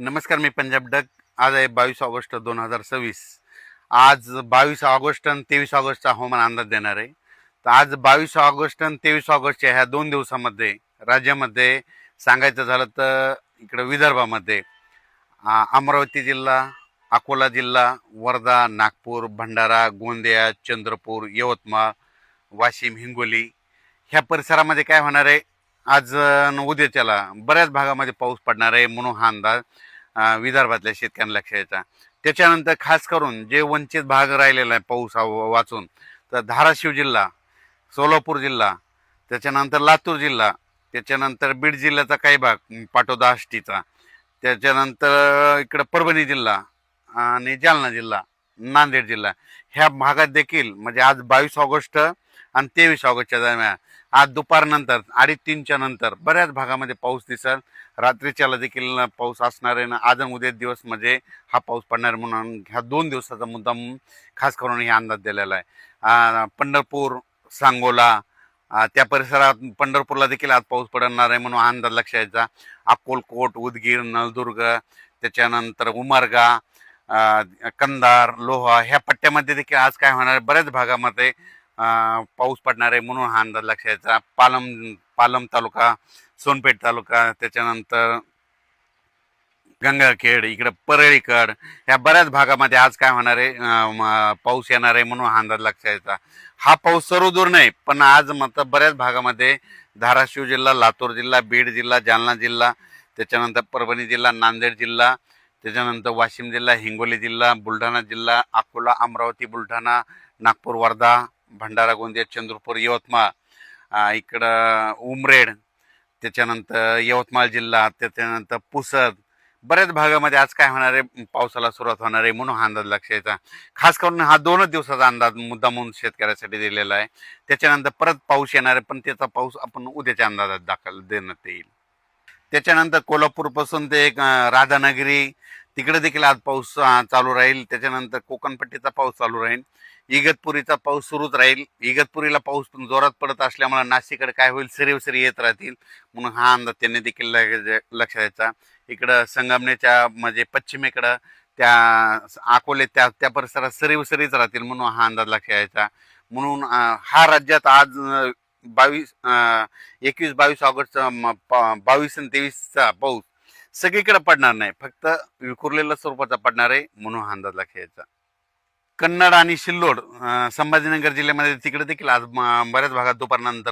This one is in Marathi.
नमस्कार, मी पंजाब डक. आज आहे 22 ऑगस्ट 2026. आज 22 ऑगस्ट आणि 23 ऑगस्टचा हवामान अंदाज देणार आहे. तर आज 22 ऑगस्ट आणि 23 ऑगस्टच्या ह्या 2 दिवसामध्ये राज्यामध्ये सांगायचं झालं तर इकडं विदर्भामध्ये अमरावती जिल्हा, अकोला जिल्हा, वर्धा, नागपूर, भंडारा, गोंदिया, चंद्रपूर, यवतमाळ, वाशिम, हिंगोली ह्या परिसरामध्ये काय होणार आहे. आज उद्याच्याला बऱ्याच भागामध्ये पाऊस पडणार आहे म्हणून हा अंदाज विदर्भातल्या शेतकऱ्यांना लक्ष यायचा. त्याच्यानंतर खास करून जे वंचित भाग राहिलेला आहे पाऊस वाचून, तर धाराशिव जिल्हा, सोलापूर जिल्हा, त्याच्यानंतर लातूर जिल्हा, त्याच्यानंतर बीड जिल्ह्याचा काही भाग, पाटोदा आष्टीचा, त्याच्यानंतर इकडं परभणी जिल्हा आणि जालना जिल्हा, नांदेड जिल्हा ह्या भागात देखील म्हणजे आज 22 ऑगस्ट आणि 23 ऑगस्टच्या दरम्यान आज दुपारनंतर 2:30-3च्या नंतर बऱ्याच भागामध्ये पाऊस दिसेल. रात्रीच्याला देखील पाऊस असणार आहे ना आज आणि उद्या दिवस म्हणजे हा पाऊस पडणार म्हणून ह्या 2 दिवसाचा मुद्दाम खास करून हे अंदाज दिलेला आहे. पंढरपूर, सांगोला त्या परिसरात पंढरपूरला देखील आज पाऊस पडणार आहे म्हणून हा अंदाज लक्षात यायचा. अक्कलकोट, उदगीर, नळदुर्ग, त्याच्यानंतर उमरगा, कंधार, लोहा ह्या पट्ट्यामध्ये देखील आज काय होणार आहे, बऱ्याच भागामध्ये पाऊस पडणार आहे म्हणून हा अंदाज लक्षात यायचा. पालम तालुका, सोनपेठ तालुका, त्याच्यानंतर गंगाखेड, इकडं परळीकड ह्या बऱ्याच भागामध्ये आज काय होणार आहे, पाऊस येणार आहे म्हणून हा अंदाज लक्षात यायचा. हा पाऊस सर्व दूर नाही, पण आज मात्र बऱ्याच भागामध्ये धाराशिव जिल्हा, लातूर जिल्हा, बीड जिल्हा, जालना जिल्हा, त्याच्यानंतर परभणी जिल्हा, नांदेड जिल्हा, त्याच्यानंतर वाशिम जिल्हा, हिंगोली जिल्हा, बुलढाणा जिल्हा, अकोला, अमरावती, बुलढाणा, नागपूर, वर्धा, भंडारा, गोंदिया, चंद्रपूर, यवतमाळ, इकडं उमरेड, त्याच्यानंतर यवतमाळ जिल्हा, त्याच्यानंतर पुसद बऱ्याच भागामध्ये आज काय होणार आहे, पावसाला सुरुवात होणार आहे म्हणून हा अंदाज लक्षात यायचा. खास करून हा 2 दिवसाचा अंदाज मुद्दा म्हणून शेतकऱ्यासाठी दिलेला आहे. त्याच्यानंतर परत पाऊस येणार आहे, पण त्याचा पाऊस आपण उद्याच्या अंदाजात दाखल देण्यात येईल. त्याच्यानंतर कोल्हापूरपासून ते राधानगरी तिकडे देखील आज पाऊस चालू राहील. त्याच्यानंतर कोकणपट्टीचा पाऊस चालू राहील. इगतपुरीचा पाऊस सुरूच राहील. इगतपुरीला पाऊस पण जोरात पडत असल्यामुळे नाशिकडे काय होईल, सरी येत राहतील म्हणून हा अंदाज त्यांनी देखील लक्षात द्यायचा. इकडं संगमनेरच्या म्हणजे पश्चिमेकडं त्या अकोले त्या परिसरात सरीच राहतील म्हणून हा अंदाज लक्षात यायचा. म्हणून हा राज्यात आज 21-22 ऑगस्ट 22 आणि 23चा पाऊस सगळीकडे पडणार नाही, फक्त विखुरलेल्या स्वरूपाचा पडणार आहे म्हणून हा अंदाज लक्षात यायचा. कन्नड आणि सिल्लोड, संभाजीनगर जिल्ह्यामध्ये तिकडे देखील आज बऱ्याच भागात दुपारनंतर